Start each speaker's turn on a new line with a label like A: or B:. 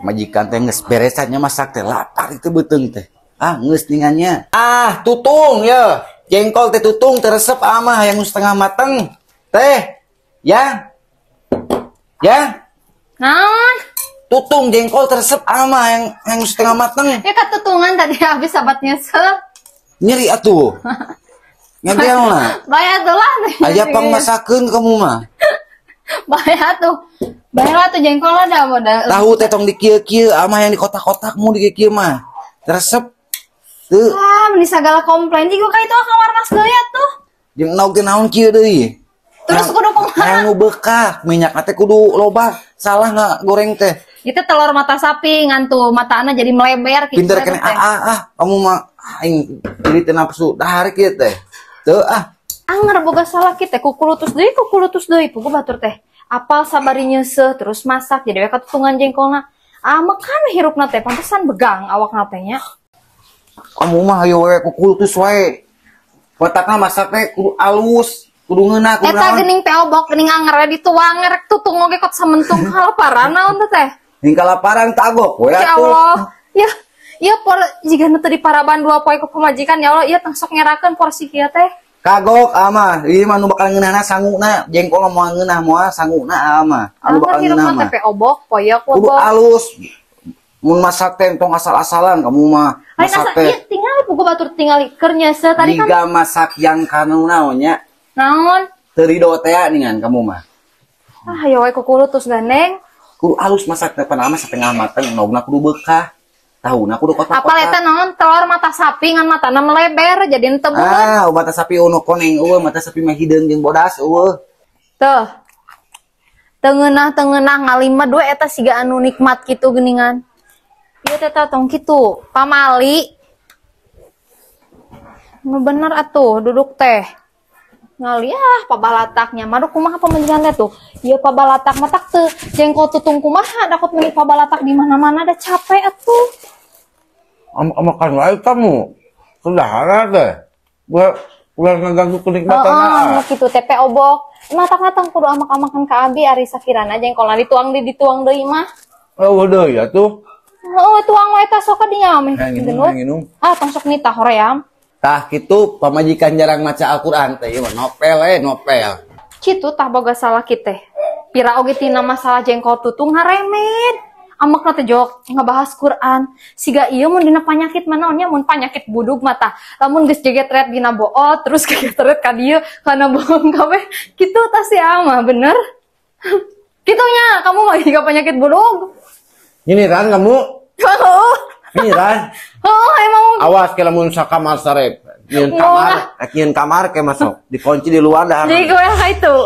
A: Majikan teh geus beresannya masak teh lapar itu beteung teh. Geus ningannya. Tutung ya. Jengkol teh tutung teresep mah yang setengah mateng. Teh. Ya. Ya.
B: Naon?
A: Tutung jengkol teresep mah yang setengah mateng.
B: Ya katutungan tadi habis sabatnya
A: Nyeri atuh. Ngedel lah.
B: Bayar tuh lah.
A: Aja pang masakeun kamu mah.
B: Bayar tuh jengkol ada modal.
A: Tahu teh tong di kieu-kieu mah yang di kotak-kotak mu di kieu mah. Teresep. Teu.
B: Meni sagala komplain jigo ka itu ka warnas deui atuh.
A: Jeung naon teh naon kieu deui.
B: Terus kudu kumaha?
A: Anu beukah, minyak teh kudu loba. Salah nggak goreng teh.
B: Itu telur mata sapi ngantu matana jadi melebar
A: kitu. Pinter kene kamu mah aing jadi teu nafsu dahar kieu teh. Teu
B: Anger boga salah kita kukulutus deui puguh batur teh. Apal sabari nyeuseuh terus masak jadi we katutungan jengkolna. Makan hirupna teh pantesan begang awakna teh nya.
A: Kamu mah hayu we kukulutus wae. Potakna masak teh kudu alus, kudu ngeunah kudu.
B: Eta geuning teh obok geuning anger dituang ngerek tutung oge kot samentung kalaparan naon teh.
A: Hing kalaparan tagok we atuh.
B: Ya Allah. Ya por jika teu diparaban 2 poe ku pamajikan ya Allah ieu tong sok ngerakeun porsi kieu teh.
A: Kagok ieu mah nu bakal ngeunahna sanguna, jengkol moal ngeunah moal sanguna mah. Anu bakal ngeunah mah.
B: Teh obok, poya ku
A: kudu alus. Mun masak teh tong asal-asalan kamu mah. Masak teh.
B: Ieu tinggal puguh batur tinggal keur nyeuseuh tadi kan.
A: Jiga masak yang kanu naonnya.
B: Naon?
A: Teu ridho teh ningan kamu mah.
B: Hayu we kukulutus gandeng.
A: Kudu alus masak teh panama setengah mateng, nogna kudu beukah. Tahuna kudu kotak-kotak.
B: Apal eta naon telur mata sapi ngan matana meleber jadi henteu beuleuh.
A: Mata sapi ono koneng mata sapi mah hideung jeung bodas
B: Teu ngeunah ngalima dua eta siga anu nikmat kitu geuningan. Ieu teh tong kitu, pamali. Nu bener atuh duduk teh. Ngali pabalataknya mah kumaha pamajikan teh tuh. Ieu pabalatak mah tak teu jengkol tutung kumaha dakot meuli pabalatak di mana-mana da capek atuh.
A: Makan wae kamu. Sudahana teh. Ulah ngaganggu kenikmatan.
B: Kitu teh obok. Matak-matak kudu amak-amakan ka abi ari sakirana jengkolna dituang deui mah.
A: Deui atuh.
B: Tuang we eta sok dinya mah.
A: Nginum.
B: Tong sok nitah hoream.
A: Tah kitu pamajikan jarang maca Al-Qur'an teh ieu nopel.
B: Kitu tah boga salah kiteh. Pira oge tina masalah jengkol tutung ngaremed. Amakna teh jok ngabahas Quran. Siga ieu mun dina panyakit manaonnya mun panyakit budug mata. Lamun geus jegetret dina boot terus jegetret ka dieu kana bohong kabeh. Kitu tah si mah bener. Kitunya kamu mah jiga panyakit budug.
A: Nyiniran kamu? Nyiniran.
B: Emang
A: awas ke lamun sakamar sarep. Nyieun kamar ke masuk. Dikunci di luar dah.
B: Jadi gue itu.